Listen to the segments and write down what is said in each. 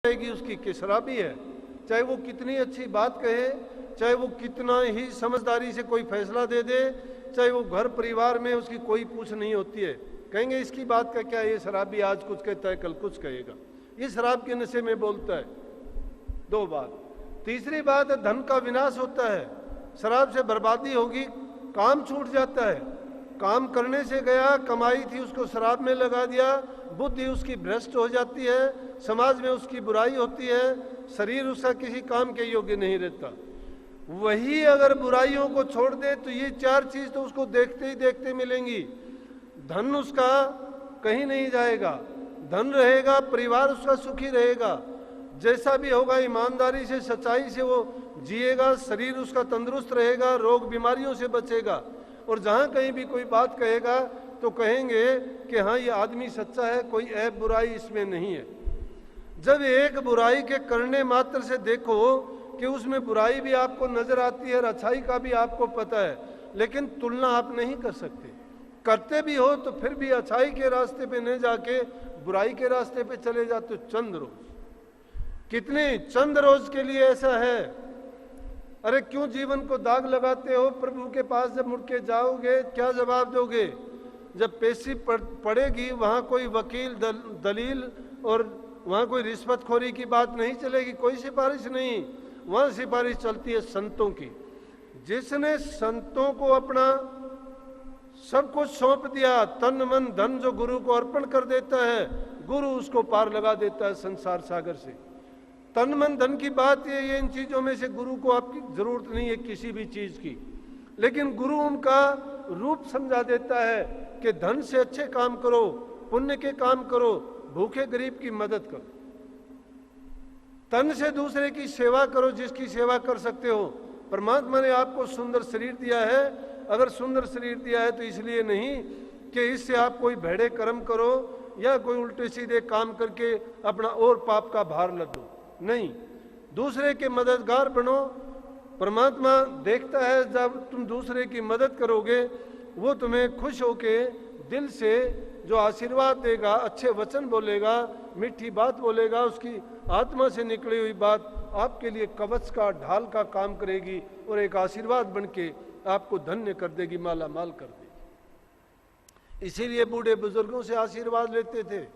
जाएगी उसकी कि शराबी है, चाहे वो कितनी अच्छी बात कहे, चाहे वो कितना ही समझदारी से कोई फैसला दे दे, चाहे वो घर परिवार में उसकी कोई पूछ नहीं होती है, कहेंगे इसकी बात का क्या, ये शराबी आज कुछ कहता है कल कुछ कहेगा, ये शराब के नशे में बोलता है। दो बात। तीसरी बात है धन का विनाश होता है, शराब से बर्बादी होगी, काम छूट जाता है, काम करने से गया, कमाई थी उसको शराब में लगा दिया, बुद्धि उसकी भ्रष्ट हो जाती है, समाज में उसकी बुराई होती है, शरीर उसका किसी काम के योग्य नहीं रहता। वही अगर बुराइयों को छोड़ दे तो ये चार चीज तो उसको देखते ही देखते मिलेंगी। धन उसका कहीं नहीं जाएगा, धन रहेगा, परिवार उसका सुखी रहेगा, जैसा भी होगा ईमानदारी से सच्चाई से वो जिएगा, शरीर उसका तंदुरुस्त रहेगा, रोग बीमारियों से बचेगा, और जहाँ कहीं भी कोई बात कहेगा तो कहेंगे कि हाँ ये आदमी सच्चा है, कोई ऐब बुराई इसमें नहीं है। जब एक बुराई के करने मात्र से देखो कि उसमें बुराई भी आपको नजर आती है और अच्छाई का भी आपको पता है, लेकिन तुलना आप नहीं कर सकते, करते भी हो तो फिर भी अच्छाई के रास्ते पे न जाके बुराई के रास्ते पे चले जाते हो। चंद रोज, कितने चंद रोज के लिए ऐसा है। अरे क्यों जीवन को दाग लगाते हो? प्रभु के पास जब मुड़ के जाओगे क्या जवाब दोगे? जब पेशी पड़ेगी वहां कोई वकील दलील और वहां कोई रिश्वतखोरी की बात नहीं चलेगी, कोई सिफारिश नहीं, वहां सिफारिश चलती है संतों की। जिसने संतों को अपना सब कुछ सौंप दिया, तन मन धन जो गुरु को अर्पण कर देता है, गुरु उसको पार लगा देता है संसार सागर से। तन मन धन की बात ये इन चीजों में से गुरु को आपकी जरूरत नहीं है किसी भी चीज की, लेकिन गुरु उनका रूप समझा देता है कि धन से अच्छे काम करो, पुण्य के काम करो, भूखे गरीब की मदद करो, तन से दूसरे की सेवा करो जिसकी सेवा कर सकते हो। परमात्मा ने आपको सुंदर शरीर दिया है, अगर सुंदर शरीर दिया है तो इसलिए नहीं कि इससे आप कोई भेड़े कर्म करो या कोई उल्टे सीधे काम करके अपना और पाप का भार लदो, नहीं, दूसरे के मददगार बनो। परमात्मा देखता है जब तुम दूसरे की मदद करोगे, वो तुम्हें खुश होके दिल से जो आशीर्वाद देगा, अच्छे वचन बोलेगा, मीठी बात बोलेगा, उसकी आत्मा से निकली हुई बात आपके लिए कवच का ढाल का काम करेगी और एक आशीर्वाद बनके आपको धन्य कर देगी, माला माल कर देगी। इसीलिए बूढ़े बुजुर्गों से आशीर्वाद लेते थे।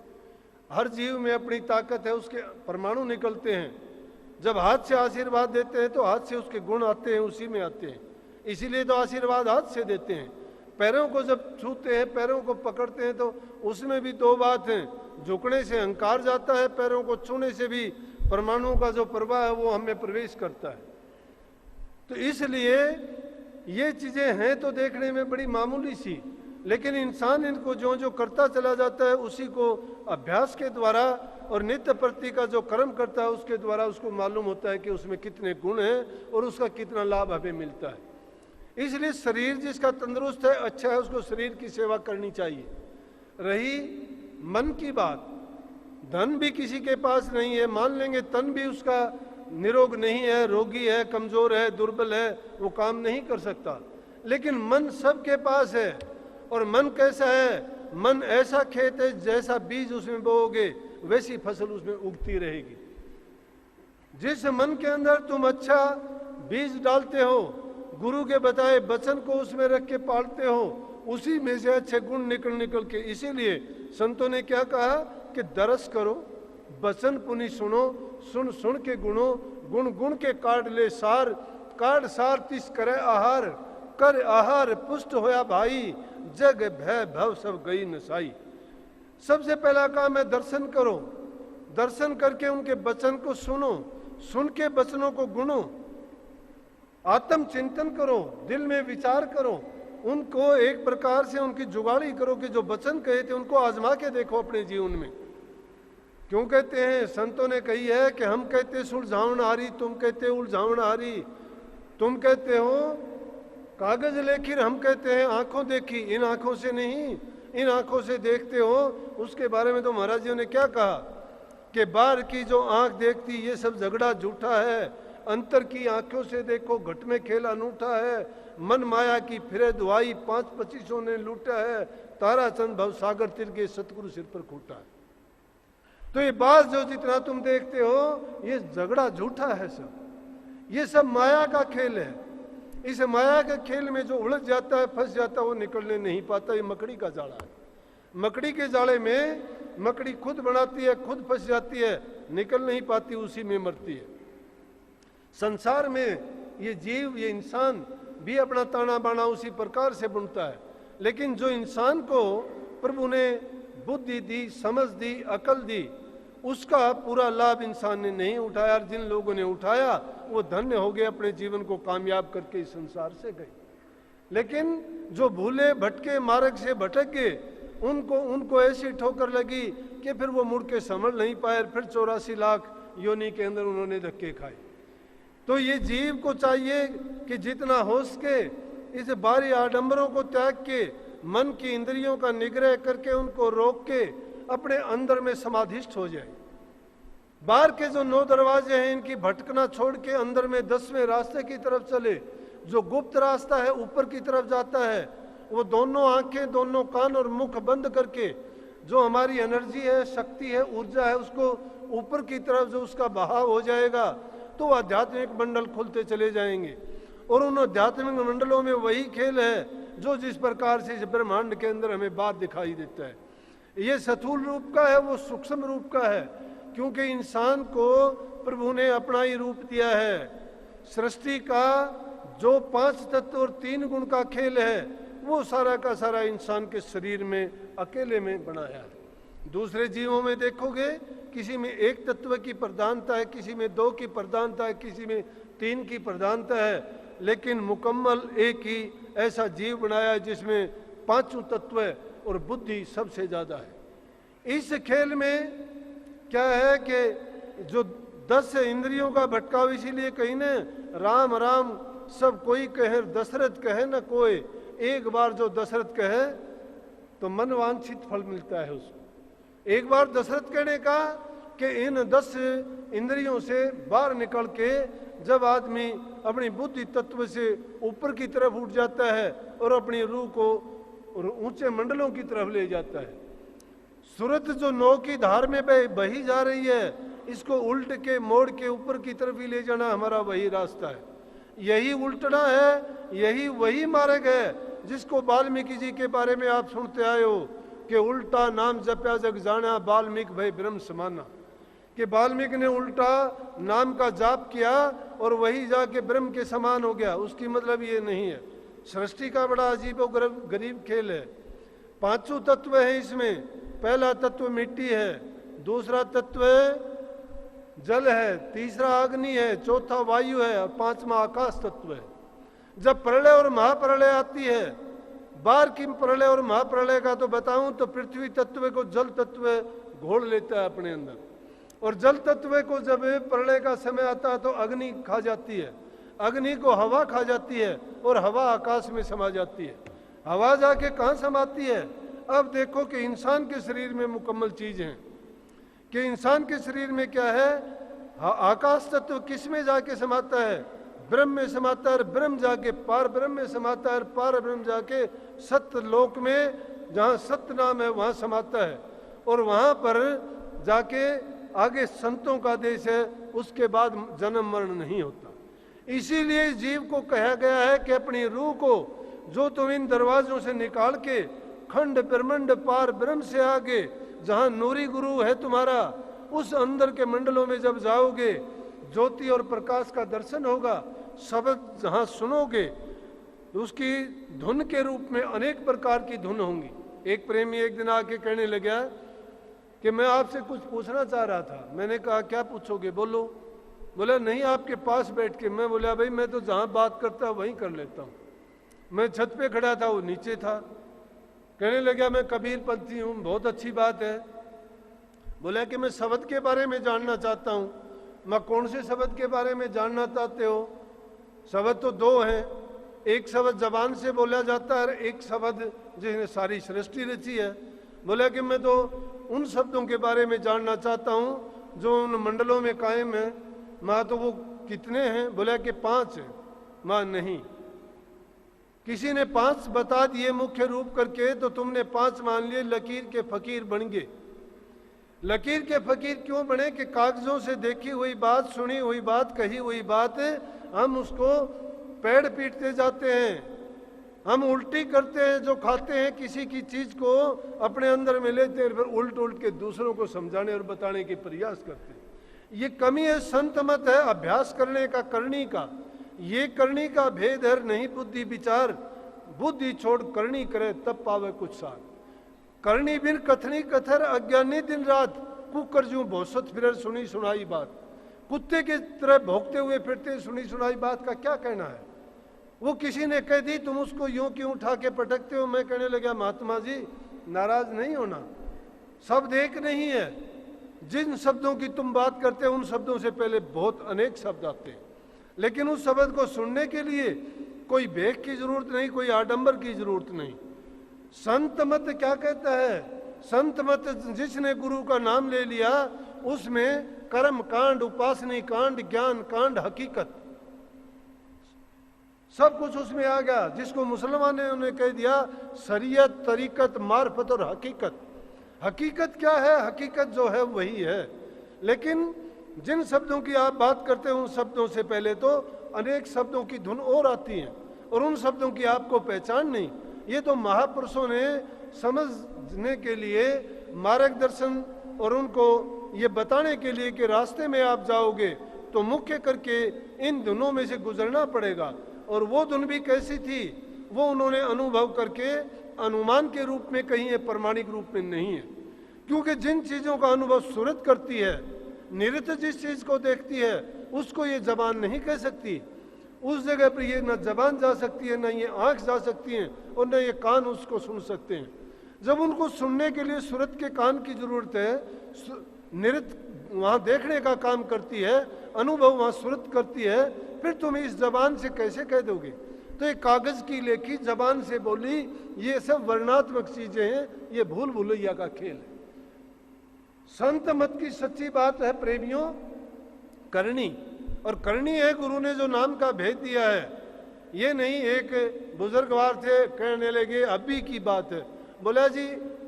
हर जीव में अपनी ताकत है, उसके परमाणु निकलते हैं। जब हाथ से आशीर्वाद देते हैं तो हाथ से उसके गुण आते हैं, उसी में आते हैं, इसीलिए तो आशीर्वाद हाथ से देते हैं। पैरों को जब छूते हैं, पैरों को पकड़ते हैं तो उसमें भी दो बात है, झुकने से अहंकार जाता है, पैरों को छूने से भी परमाणुओं का जो प्रवाह है वो हमें प्रवेश करता है। तो इसलिए ये चीजें हैं तो देखने में बड़ी मामूली सी, लेकिन इंसान इनको जो जो करता चला जाता है उसी को अभ्यास के द्वारा और नित्य प्रति का जो कर्म करता है उसके द्वारा उसको मालूम होता है कि उसमें कितने गुण हैं और उसका कितना लाभ हमें मिलता है। इसलिए शरीर जिसका तंदुरुस्त है, अच्छा है, उसको शरीर की सेवा करनी चाहिए। रही मन की बात, धन भी किसी के पास नहीं है, मान लेंगे तन भी उसका निरोग नहीं है, रोगी है, कमजोर है, दुर्बल है, वो काम नहीं कर सकता, लेकिन मन सबके पास है। और मन कैसा है? मन ऐसा खेत है, जैसा बीज उसमें बोओगे वैसी फसल उसमें उगती रहेगी। जिस मन के अंदर तुम अच्छा बीज डालते हो, गुरु के बताए वचन को उसमें रख के पालते हो, उसी में से अच्छे गुण निकल के, इसीलिए संतों ने क्या कहा कि दरस करो, वचन पुनि सुनो, सुन सुन के गुणो, गुण गुण के काट ले सार, काट सार तिस करे आहार, कर आहार पुष्ट होया भाई, जग भय भव सब गई नसाई। सबसे पहला काम है दर्शन करो, दर्शन करके उनके वचन को सुनो, सुन के वचनों को गुनो, आत्म चिंतन करो, दिल में विचार करो, उनको एक प्रकार से उनकी जुगाड़ी करो कि जो वचन कहे थे उनको आजमा के देखो अपने जीवन में। क्यों कहते हैं? संतों ने कही है कि हम कहते सुलझावन हारी, तुम कहते उलझावन हारी। तुम कहते हो कागज लेखिर, हम कहते हैं आंखों देखी। इन आंखों से नहीं, इन आंखों से देखते हो। उसके बारे में तो महाराज जी ने क्या कहा कि बाहर की जो आंख देखती ये सब झगड़ा झूठा है, अंतर की आंखों से देखो घट में खेल अनूठा है, मन माया की फिरे दुआई 5-25 ने लूटा है, तारा चंद भव सागर तिर के सतगुरु सिर पर खूटा है। तो ये बात जो जितना तुम देखते हो ये झगड़ा झूठा है सब, ये सब माया का खेल है। इस माया के खेल में जो उलझ जाता है, फंस जाता है, वो निकलने नहीं पाता। ये मकड़ी का जाड़ा है। मकड़ी के जाले में मकड़ी खुद बनाती है, खुद फंस जाती है, निकल नहीं पाती, उसी में मरती है। संसार में ये जीव, ये इंसान भी अपना ताना बाना उसी प्रकार से बुनता है। लेकिन जो इंसान को प्रभु ने बुद्धि दी, समझ दी, अकल दी, उसका पूरा लाभ इंसान ने नहीं उठाया। और जिन लोगों ने उठाया वो धन्य हो गए, अपने जीवन को कामयाब करके इस संसार से गए। लेकिन जो भूले भटके मार्ग से भटक गए, उनको ऐसी ठोकर लगी कि फिर वो मुड़ के समझ नहीं पाए। फिर 84 लाख योनि के अंदर उन्होंने धक्के खाए। तो ये जीव को चाहिए कि जितना हो सके इस बाहरी आडंबरों को त्याग के, मन की इंद्रियों का निग्रह करके, उनको रोक के अपने अंदर में समाधिष्ठ हो जाए। बाहर के जो 9 दरवाजे हैं इनकी भटकना छोड़ के अंदर में 10वें रास्ते की तरफ चले। जो गुप्त रास्ता है, ऊपर की तरफ जाता है, वो दोनों आंखें, दोनों कान और मुख बंद करके जो हमारी एनर्जी है, शक्ति है, ऊर्जा है, उसको ऊपर की तरफ जो उसका बहाव हो जाएगा तो आध्यात्मिक मंडल खुलते चले जाएंगे। और उन आध्यात्मिक मंडलों में वही खेल है जो जिस प्रकार से इस ब्रह्मांड के अंदर हमें बात दिखाई देता है। ये स्थूल रूप का है, वो सूक्ष्म रूप का है, क्योंकि इंसान को प्रभु ने अपना ही रूप दिया है। सृष्टि का जो 5 तत्व और 3 गुण का खेल है वो सारा का सारा इंसान के शरीर में अकेले में बनाया है। दूसरे जीवों में देखोगे किसी में 1 तत्व की प्रधानता है, किसी में 2 की प्रधानता है, किसी में 3 की प्रधानता है, लेकिन मुकम्मल एक ही ऐसा जीव बनाया है जिसमें 5 तत्व है और बुद्धि सबसे ज्यादा है। इस खेल में क्या है कि जो 10 इंद्रियों का भटकाव, इसीलिए कहीं ने राम राम सब कोई कहे, दशरथ कहे न कोई। एक बार जो दशरथ कहे तो मनवांछित फल मिलता है उसको। एक बार दशरथ कहने का कि इन 10 इंद्रियों से बाहर निकल के जब आदमी अपनी बुद्धि तत्व से ऊपर की तरफ उठ जाता है और अपनी रूह को ऊंचे मंडलों की तरफ ले जाता है। सूरत जो 9 की धार में बही जा रही है, इसको उल्ट के मोड़ के ऊपर की तरफ ही ले जाना हमारा वही रास्ता है। यही उल्टना है, यही वही मार्ग है जिसको वाल्मीकि जी के बारे में आप सुनते आए हो कि उल्टा नाम जप्या जग जाना, वाल्मीकि भय ब्रह्म समाना। कि वाल्मीकि ने उल्टा नाम का जाप किया और वही जाके ब्रह्म के समान हो गया। उसकी मतलब ये नहीं है। सृष्टि का बड़ा अजीब और गरीब खेल है। 5 तत्व है इसमें। पहला तत्व मिट्टी है, दूसरा तत्व जल है, तीसरा अग्नि है, चौथा वायु है और 5वां आकाश तत्व है। जब प्रलय और महाप्रलय आती है, बाहर की प्रलय और महाप्रलय का तो बताऊं तो पृथ्वी तत्व को जल तत्व घोल लेता है अपने अंदर, और जल तत्व को जब प्रलय का समय आता है तो अग्नि खा जाती है, अग्नि को हवा खा जाती है और हवा आकाश में समा जाती है। हवा जाके कहाँ समाती है? अब देखो कि इंसान के शरीर में मुकम्मल चीज है कि इंसान के शरीर में क्या है, आकाश तत्व किस में जाके समाता है? ब्रह्म में समाता है। ब्रह्म जाके पार ब्रह्म में समाता है, पार ब्रह्म जाके सत्य लोक में जहाँ सत्य नाम है वहाँ समाता है, और वहाँ पर जाके आगे संतों का देश है, उसके बाद जन्म मरण नहीं होता। इसीलिए जीव को कहा गया है कि अपनी रूह को जो तुम इन दरवाजों से निकाल के खंड ब्रह्मंड पार ब्रह्म से आगे जहाँ नूरी गुरु है तुम्हारा, उस अंदर के मंडलों में जब जाओगे ज्योति और प्रकाश का दर्शन होगा। शब्द जहाँ सुनोगे उसकी धुन के रूप में अनेक प्रकार की धुन होंगी। एक प्रेमी एक दिन आके कहने लगा कि मैं आपसे कुछ पूछना चाह रहा था। मैंने कहा क्या पूछोगे, बोलो। बोला नहीं आपके पास बैठ के। मैं बोला भाई मैं तो जहाँ बात करता हूँ वहीं कर लेता हूँ। मैं छत पे खड़ा था, वो नीचे था। कहने लगा मैं कबीर पंथी हूँ। बहुत अच्छी बात है। बोला कि मैं शब्द के बारे में जानना चाहता हूँ। मैं कौन से शब्द के बारे में जानना चाहते हो? शब्द तो 2 हैं, एक शब्द जबान से बोला जाता है, एक शब्द जिसने सारी सृष्टि रची है। बोला कि मैं तो उन शब्दों के बारे में जानना चाहता हूँ जो उन मंडलों में कायम है। माँ तो वो कितने हैं? बोला कि 5 हैं। माँ नहीं, किसी ने 5 बता दिए मुख्य रूप करके तो तुमने 5 मान लिए, लकीर के फकीर बन गए। लकीर के फकीर क्यों बने कि कागजों से देखी हुई बात, सुनी हुई बात, कही हुई बात हम उसको पेड़ पीटते जाते हैं, हम उल्टी करते हैं जो खाते हैं, किसी की चीज को अपने अंदर में लेते हैं, फिर उल्ट उल्ट के दूसरों को समझाने और बताने की प्रयास करते हैं। ये कमी है, संत मत है अभ्यास करने का, करनी का। ये करनी का भेद है नहीं बुद्धि विचार, बुद्धि छोड़ करनी करे तब पावे कुछ सार। करनी बिन कथनी कथर अज्ञानी दिन रात, कुकर जू भौसत फिर सुनी सुनाई बात। कुत्ते की तरह भौंकते हुए फिरते सुनी सुनाई बात का क्या कहना है। वो किसी ने कह दी तुम उसको यूं क्यों उठा के पटकते हो। मैं कहने लगा महात्मा जी नाराज नहीं होना, शब्द एक नहीं है। जिन शब्दों की तुम बात करते हो उन शब्दों से पहले बहुत अनेक शब्द आते हैं, लेकिन उस शब्द को सुनने के लिए कोई वेग की जरूरत नहीं, कोई आडंबर की जरूरत नहीं। संत मत क्या कहता है? संत मत जिसने गुरु का नाम ले लिया उसमें कर्म कांड, उपासनी कांड, ज्ञान कांड, हकीकत सब कुछ उसमें आ गया। जिसको मुसलमानों ने कह दिया शरीयत, तरीकत, मार्फत और हकीकत। हकीकत क्या है? हकीकत जो है वही है, लेकिन जिन शब्दों की आप बात करते हो उन शब्दों से पहले तो अनेक शब्दों की धुन और आती है और उन शब्दों की आपको पहचान नहीं। ये तो महापुरुषों ने समझने के लिए मार्गदर्शन और उनको ये बताने के लिए कि रास्ते में आप जाओगे तो मुख्य करके इन धुनों में से गुजरना पड़ेगा। और वो धुन भी कैसी थी वो उन्होंने अनुभव करके अनुमान के रूप में कही है, प्रमाणिक रूप में नहीं है। क्योंकि जिन चीज़ों का अनुभव सूरत करती है, निरत जिस चीज़ को देखती है उसको ये जबान नहीं कह सकती। उस जगह पर ये न जबान जा सकती है, न ये आँख जा सकती है और न ये कान उसको सुन सकते हैं। जब उनको सुनने के लिए सूरत के कान की जरूरत है, निरत वहाँ देखने का काम करती है, अनुभव वहाँ सूरत करती है, फिर तुम इस जबान से कैसे कह दोगे? तो ये कागज की लेखी जबान से बोली ये सब वर्णात्मक चीजें हैं, ये भूल भुलैया का खेल है। संत मत की सच्ची बात है प्रेमियों करनी, और करनी है गुरु ने जो नाम का भेद दिया है। ये नहीं एक बुजुर्गवार थे कहने लगे अभी की बात है, बोला जी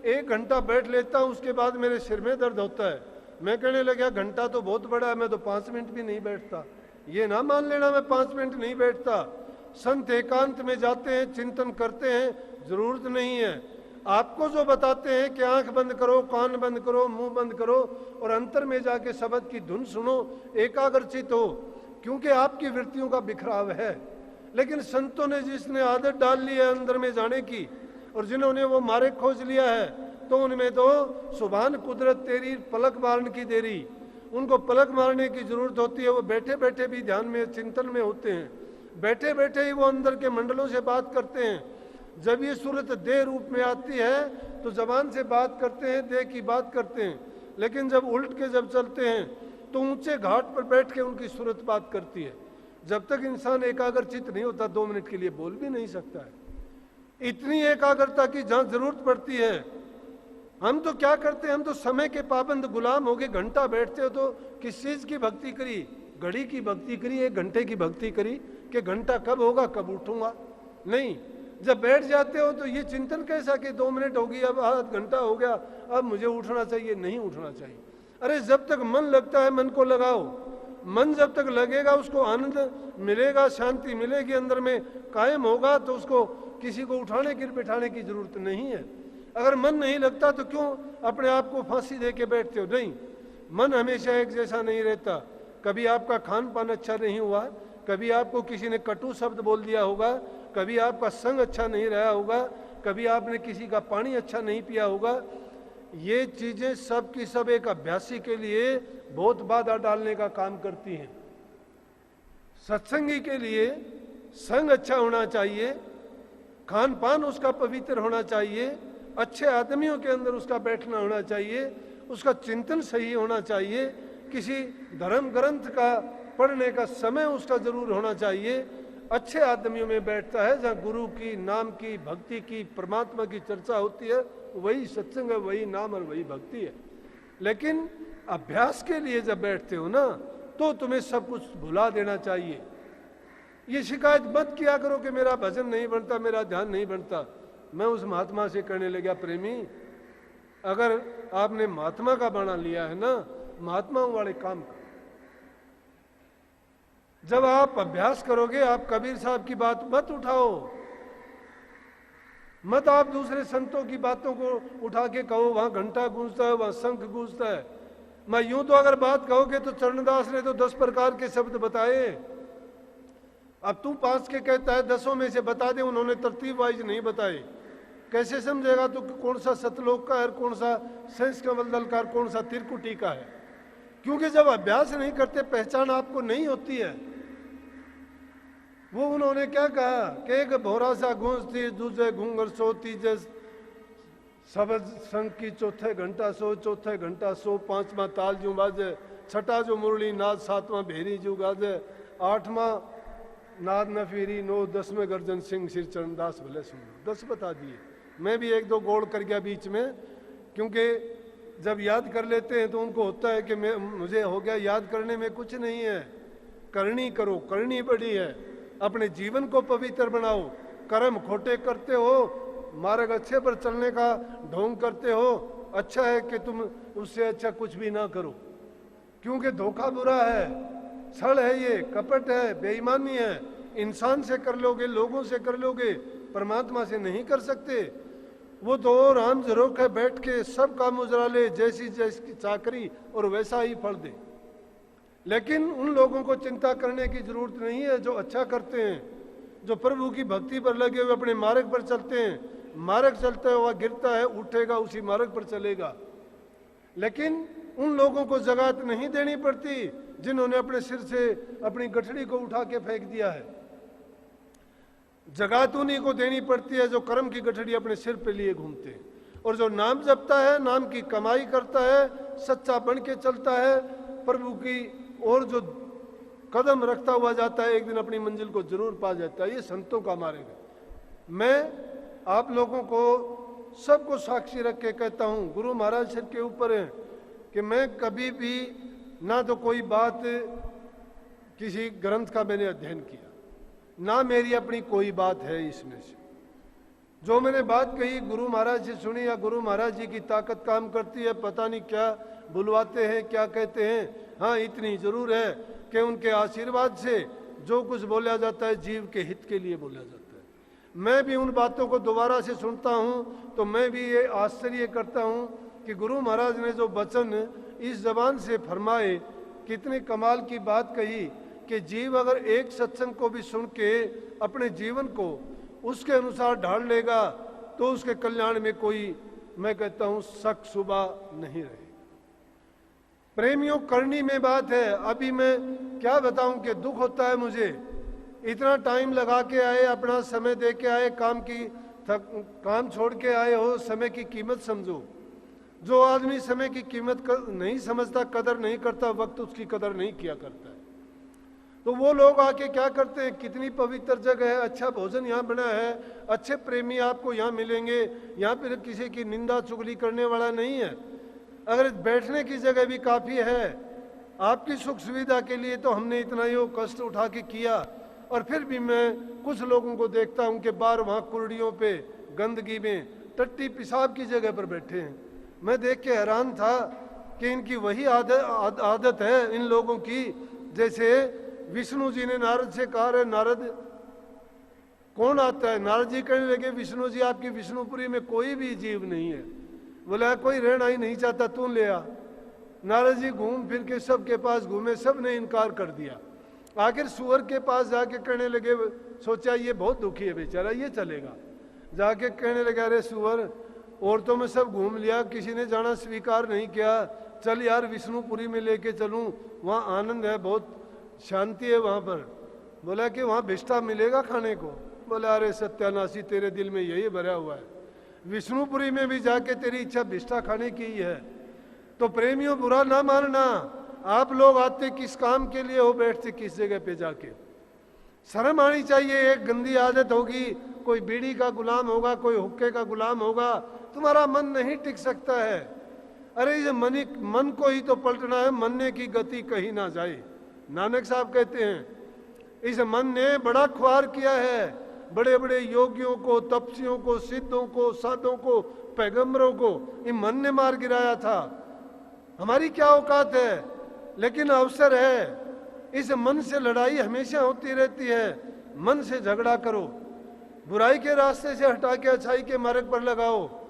1 घंटा बैठ लेता हूँ उसके बाद मेरे सिर में दर्द होता है। मैं कहने लगा घंटा तो बहुत बड़ा है, मैं तो 5 मिनट भी नहीं बैठता। ये ना मान लेना मैं 5 मिनट नहीं बैठता। संत एकांत में जाते हैं, चिंतन करते हैं, जरूरत नहीं है। आपको जो बताते हैं कि आंख बंद करो, कान बंद करो, मुंह बंद करो और अंतर में जाके शब्द की धुन सुनो, एकाग्रचित हो, क्योंकि आपकी वृत्तियों का बिखराव है। लेकिन संतों ने जिसने आदत डाल ली है अंदर में जाने की और जिन्होंने वो मार्ग खोज लिया है, तो उनमें तो सुभान कुदरत तेरी पलक मारने की देरी, उनको पलक मारने की जरूरत होती है। वो बैठे बैठे भी ध्यान में चिंतन में होते हैं, बैठे बैठे ही वो अंदर के मंडलों से बात करते हैं। जब ये सूरत देह रूप में आती है तो जबान से बात करते हैं, देह की बात करते हैं, लेकिन जब उल्ट के जब चलते हैं तो ऊंचे घाट पर बैठ के उनकी सूरत बात करती है। जब तक इंसान एकाग्रचित नहीं होता 2 मिनट के लिए बोल भी नहीं सकता है। इतनी एकाग्रता की जहाँ जरूरत पड़ती है। हम तो क्या करते हैं, हम तो समय के पाबंद गुलाम हो गए। घंटा बैठते हो तो किस चीज की भक्ति करी? घड़ी की भक्ति करी, 1 घंटे की भक्ति करी कि घंटा कब होगा, कब उठूंगा? नहीं, जब बैठ जाते हो तो ये चिंतन कैसा कि 2 मिनट हो गई, अब आधा घंटा हो गया, अब मुझे उठना चाहिए, नहीं उठना चाहिए। अरे जब तक मन लगता है मन को लगाओ। मन जब तक लगेगा उसको आनंद मिलेगा, शांति मिलेगी, अंदर में कायम होगा, तो उसको किसी को उठाने की बैठाने की जरूरत नहीं है। अगर मन नहीं लगता तो क्यों अपने आप को फांसी दे के बैठते हो? नहीं, मन हमेशा एक जैसा नहीं रहता। कभी आपका खान पान अच्छा नहीं हुआ, कभी आपको किसी ने कटु शब्द बोल दिया होगा, कभी आपका संग अच्छा नहीं रहा होगा, कभी आपने किसी का पानी अच्छा नहीं पिया होगा। ये चीजें सब की सब एक अभ्यासी के लिए बहुत बाधा डालने का काम करती हैं। सत्संगी के लिए संग अच्छा होना चाहिए, खान पान उसका पवित्र होना चाहिए, अच्छे आदमियों के अंदर उसका बैठना होना चाहिए, उसका चिंतन सही होना चाहिए, किसी धर्म ग्रंथ का पढ़ने का समय उसका जरूर होना चाहिए। अच्छे आदमियों में बैठता है जहाँ गुरु की, नाम की, भक्ति की, परमात्मा की चर्चा होती है, वही सत्संग है, वही नाम और वही भक्ति है। लेकिन अभ्यास के लिए जब बैठते हो ना तो तुम्हें सब कुछ भुला देना चाहिए। ये शिकायत मत किया करो कि मेरा भजन नहीं बनता, मेरा ध्यान नहीं बनता। मैं उस महात्मा से कहने लगा प्रेमी अगर आपने महात्मा का बना लिया है ना, महात्माओं वाले काम का, जब आप अभ्यास करोगे, आप कबीर साहब की बात मत उठाओ, मत आप दूसरे संतों की बातों को उठा के कहो वहां घंटा गूंजता है, वहां शंख गूंजता है। मैं यूं तो अगर बात कहोगे तो चरणदास ने तो 10 प्रकार के शब्द बताए, अब तू 5 के कहता है, 10 में से बता दे, उन्होंने तरतीब वाइज नहीं बताए। कैसे समझेगा तो कौन सा सतलोक का है, कौन सा सेंस कमल का, कौन सा तिरकुटी का है? क्योंकि जब अभ्यास नहीं करते पहचान आपको नहीं होती है। वो उन्होंने क्या कहा कि एक भोरा सा गूंजती, दूजे घूंगर सो, तीजे शब्द संग की, चौथे घंटा सो, चौथे घंटा सो, 5वां ताल जू बाजे, 6ठा जो मुरली नाद, 7वां भेरी जू गाजे, 8वां नाद न फिरी, 9 10वें गर्जन सिंह सिर चरणदास भले सुन। 10 बता दिए, मैं भी 1-2 गोल कर गया बीच में, क्योंकि जब याद कर लेते हैं तो उनको होता है कि मुझे हो गया, याद करने में कुछ नहीं है, करनी करो, करनी बड़ी है। अपने जीवन को पवित्र बनाओ, कर्म खोटे करते हो, मार्ग अच्छे पर चलने का ढोंग करते हो, अच्छा है कि तुम उससे अच्छा कुछ भी ना करो, क्योंकि धोखा बुरा है, छल है, ये कपट है, बेईमानी है। इंसान से कर लोगे, लोगों से कर लोगे, परमात्मा से नहीं कर सकते। वो तो राम जरोख है, बैठ के सब काम उजरा ले, जैसी जैसी चाकरी और वैसा ही फल दे। लेकिन उन लोगों को चिंता करने की जरूरत नहीं है जो अच्छा करते हैं, जो प्रभु की भक्ति पर लगे हुए अपने मार्ग पर चलते हैं। मार्ग चलता हुआ गिरता है, उठेगा, उसी मार्ग पर चलेगा। लेकिन उन लोगों को जगात नहीं देनी पड़ती जिन्होंने अपने सिर से अपनी गठड़ी को उठा के फेंक दिया है। जगात उन्हीं को देनी पड़ती है जो कर्म की गठड़ी अपने सिर पे लिए घूमते हैं, और जो नाम जपता है, नाम की कमाई करता है, सच्चा बन के चलता है प्रभु की, और जो कदम रखता हुआ जाता है, एक दिन अपनी मंजिल को जरूर पा जाता है। ये संतों का मार्ग है। मैं आप लोगों को सबको साक्षी रख के कहता हूँ, गुरु महाराज सिर के ऊपर है कि मैं कभी भी ना तो कोई बात किसी ग्रंथ का मैंने अध्ययन किया, ना मेरी अपनी कोई बात है इसमें से। जो मैंने बात कही गुरु महाराज से सुनी, या गुरु महाराज जी की ताकत काम करती है, पता नहीं क्या बुलवाते हैं, क्या कहते हैं। हाँ, इतनी जरूर है कि उनके आशीर्वाद से जो कुछ बोला जाता है जीव के हित के लिए बोला जाता है। मैं भी उन बातों को दोबारा से सुनता हूँ तो मैं भी ये आश्चर्य करता हूँ कि गुरु महाराज ने जो वचन इस जबान से फरमाए, कितनी कमाल की बात कही कि जीव अगर एक सत्संग को भी सुन के अपने जीवन को उसके अनुसार ढाल लेगा तो उसके कल्याण में कोई, मैं कहता हूँ, शक शुबा नहीं रहे। प्रेमियों, करनी में बात है। अभी मैं क्या बताऊं कि दुख होता है मुझे, इतना टाइम लगा के आए, अपना समय दे के आए, काम छोड़ के आए हो, समय की कीमत समझो। जो आदमी समय की कीमत नहीं समझता, कदर नहीं करता, वक्त उसकी कदर नहीं किया करता है। तो वो लोग आके क्या करते हैं, कितनी पवित्र जगह है, अच्छा भोजन यहाँ बना है, अच्छे प्रेमी आपको यहाँ मिलेंगे, यहाँ पर किसी की निंदा चुगली करने वाला नहीं है। अगर बैठने की जगह भी काफ़ी है आपकी सुख सुविधा के लिए, तो हमने इतना ही कष्ट उठा के किया। और फिर भी मैं कुछ लोगों को देखता हूँ कि बाहर वहाँ कुर्डियों पे गंदगी में टट्टी पेशाब की जगह पर बैठे हैं। मैं देख के हैरान था कि इनकी वही आदत है इन लोगों की, जैसे विष्णु जी ने नारद से कहा, रे नारद कौन आता है? नारद जी कहने लगे, विष्णु जी आपकी विष्णुपुरी में कोई भी जीव नहीं है। बोला कोई रहना ही नहीं चाहता, तू ले आ। नारद जी घूम फिर के सबके पास घूमे, सब ने इनकार कर दिया। आखिर सुअर के पास जाके कहने लगे, सोचा ये बहुत दुखी है बेचारा, ये चलेगा। जाके कहने लगा, अरे सुअर, औरतों में सब घूम लिया, किसी ने जाना स्वीकार नहीं किया, चल यार विष्णुपुरी में लेके चलूं, वहाँ आनंद है, बहुत शांति है वहाँ पर। बोला कि वहाँ भिष्टा मिलेगा खाने को? बोला अरे सत्यानाशी, तेरे दिल में यही भरा हुआ है, विष्णुपुरी में भी जाके तेरी इच्छा भिष्टा खाने की ही है। तो प्रेमियों, बुरा ना मानना, आप लोग आते किस काम के लिए हो, बैठते किस जगह पे जाके। शर्म आनी चाहिए। एक गंदी आदत होगी, कोई बीड़ी का गुलाम होगा, कोई हुक्के का गुलाम होगा, तुम्हारा मन नहीं टिक सकता है। अरे ये मन को ही तो पलटना है, मनने की गति कहीं ना जाए। नानक साहब कहते हैं, इस मन ने बड़ा ख्वार किया है, बड़े बड़े योगियों को, तपस्वियों को, सिद्धों को, साधुओं को, पैगंबरों को इन मन ने मार गिराया था। हमारी क्या औकात है? लेकिन अवसर है। इस मन से लड़ाई हमेशा होती रहती है। मन से झगड़ा करो, बुराई के रास्ते से हटा के अच्छाई के मार्ग पर लगाओ।